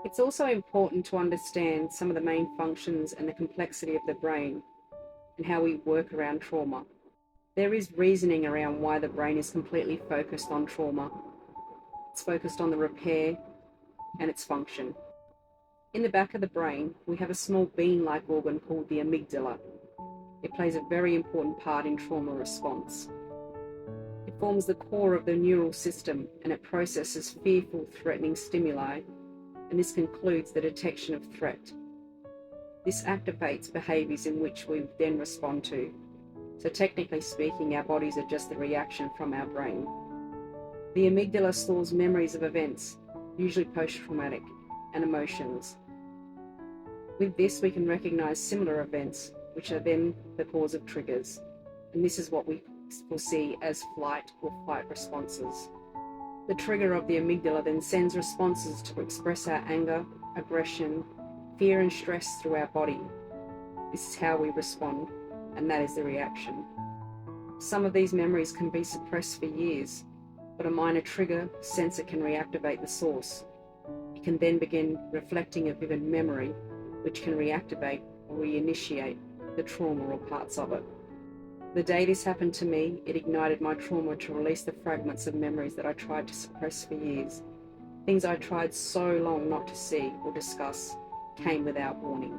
It's also important to understand some of the main functions and the complexity of the brain and how we work around trauma. There is reasoning around why the brain is completely focused on trauma. It's focused on the repair and its function. In the back of the brain, we have a small bean-like organ called the amygdala. It plays a very important part in trauma response. It forms the core of the neural system and it processes fearful, threatening stimuli, and this concludes the detection of threat. This activates behaviours in which we then respond to. So technically speaking, our bodies are just the reaction from our brain. The amygdala stores memories of events, usually post-traumatic, and emotions. With this, we can recognise similar events, which are then the cause of triggers. And this is what we will see as flight or fight responses. The trigger of the amygdala then sends responses to express our anger, aggression, fear and stress through our body. This is how we respond, and that is the reaction. Some of these memories can be suppressed for years, but a minor trigger sensor can reactivate the source. It can then begin reflecting a vivid memory, which can reactivate or reinitiate the trauma or parts of it. The day this happened to me, it ignited my trauma to release the fragments of memories that I tried to suppress for years. Things I tried so long not to see or discuss came without warning.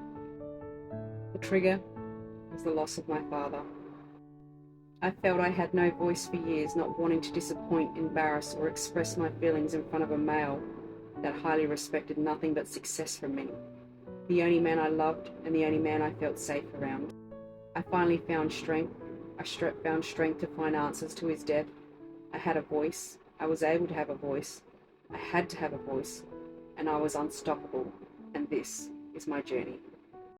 The trigger was the loss of my father. I felt I had no voice for years, not wanting to disappoint, embarrass, or express my feelings in front of a male that highly respected nothing but success from me. The only man I loved and the only man I felt safe around. I finally found strength. I found strength to find answers to his death. I had a voice. I was able to have a voice. I had to have a voice. And I was unstoppable. And this is my journey.